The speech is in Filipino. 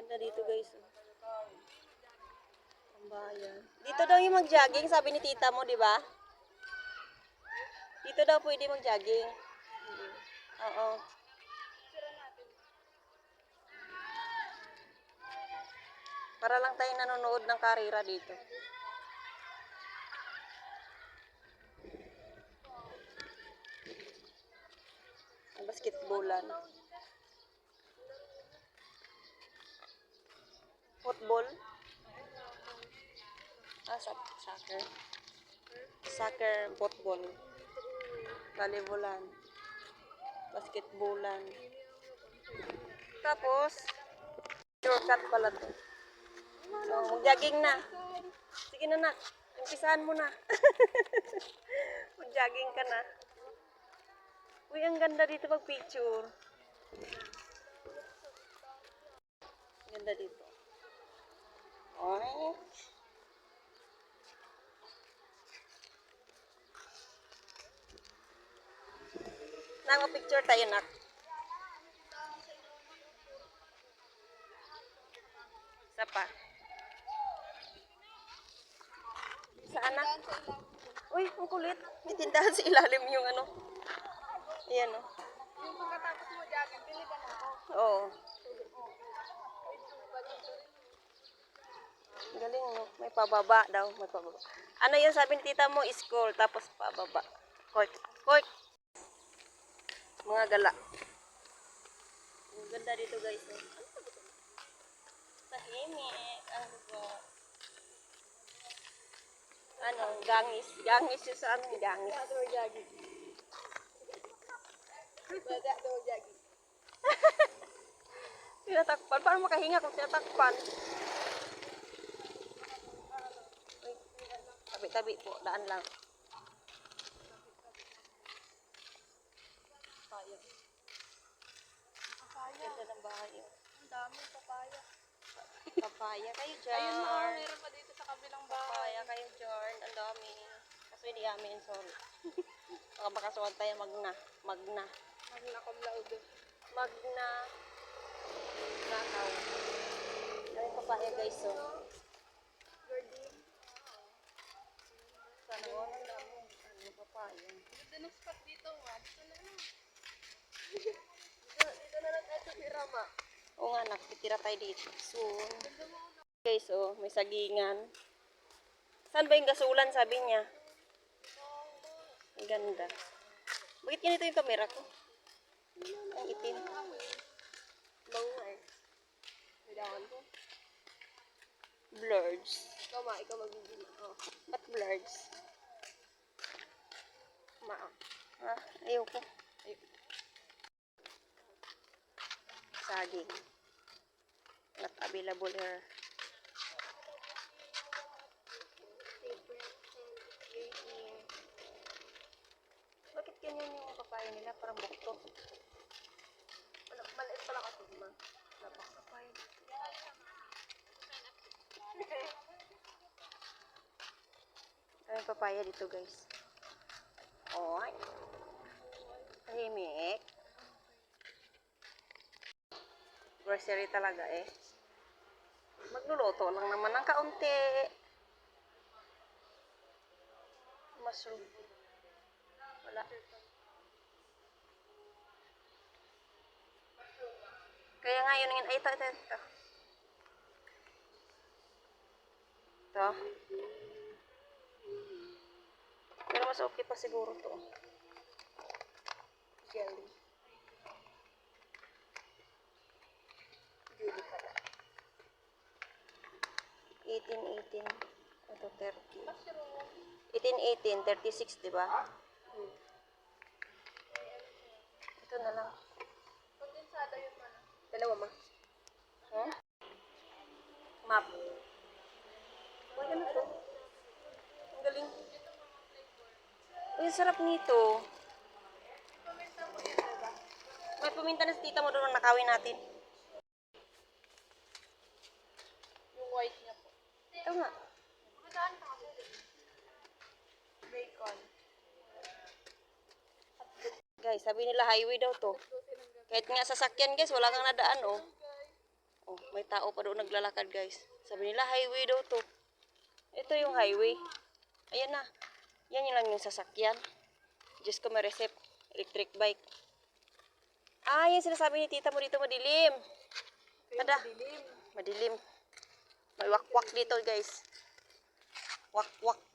Ganda dito guys. Tambayan. Dito daw yung mag-jogging, sabi ni tita mo, di ba? Dito daw pwede mag-jogging. Oo. Para lang tayo nanonood ng karera dito. Basketballan. Football. Soccer. Soccer, football. Volleyballan. Basketballan. Tapos, shortcut pala to. So, mag-jogging na. Sige na nak. Umpisahan mo na. Mag-jogging ka na. Uy, ang ganda dito mag-picture. Ganda dito. Oy. Nang-picture tayo, nak. Isa pa. Saan na? Uy, ang kulit. May tindahan sa ilalim yung ano. Ayan o. Yung pagkatapos mo jogging, pili ka na ako. Oo. Galing no. May pababa daw. May pababa. Ano yun sabi ni tita mo? School. Tapos pababa. Court. Court. Mga gala. Ang ganda dito guys. Tahimik. Ano ba? Ano? Gangis. Gangis yung sa ano? Gangis. Outdoor jogging. Bada outdoor jogging. Tinatakpan. Paano makahinga kung tinatakpan? Tabi-tabi po. Daan lang. Papaya. Ganda ng bahay yun. Ang dami papaya. Papaya kayo dyan. Ayun na, meron pa dito sa kabilang bahay. Papaya kayo dyan. Ang dami. Kaso hindi amin. Sorry. Baka makasuhan tayo magna. Magna. Magna cum laude. Magna. Nakaw. Ay, papaya guys. So. Gordine. Sana ko. Ang dami. Ano papaya. Ganda ng spot dito nga. Dito na lang. Dito na lang tayo si Rama. Oo nga, nakitira tayo dito. Soon. Guys, oh, may sagingan. Saan ba yung gasulan, sabi niya? Ang ganda. Bakit ganito yung camera ko? Ang itim. Bango eh. Kailangan ko. Blurs. Ikaw magbibili. Oh. Ba't blurs? Ayoko. Saging. Not available here. Bakit ganyan yung papaya nila? Parang bukto. Maliit pala kasi, ma. Labas papaya. Ay, papaya dito guys. Oy. Tahimik. Grocery talaga eh. Magluluto lang naman ng kaunti. Mushroom. Wala. Kaya nga yun, ay ito. Ito. Pero mas okay pa siguro to. Jelly. Jelly pala. 18. Ito 30. 18, 36, diba? Ito na lang. Kondensado yun, ma. Dalawa ma. Huh? Map. Wala na to. Ang galing. Uy, sarap nito. Paminta mo yun, diba? May paminta na sa tita mo doon nakawin natin. Yung white niya po. Ito nga. Saan ka kasi? Bacon. Guys, sabi nila highway daw to. Kahit nga sasakyan guys, wala kang nadaan oh. Oh, may tao pa doon naglalakad, guys. Sabi nila, highway daw to. Ito yung highway. Ayan na. Yan yung lang yung sasakyan. Diyos ko, may receipt. Electric bike. Ah, yan sinasabi ni tita mo dito madilim. Kada. Dilim. Madilim. May wakwak dito, guys. Wakwak.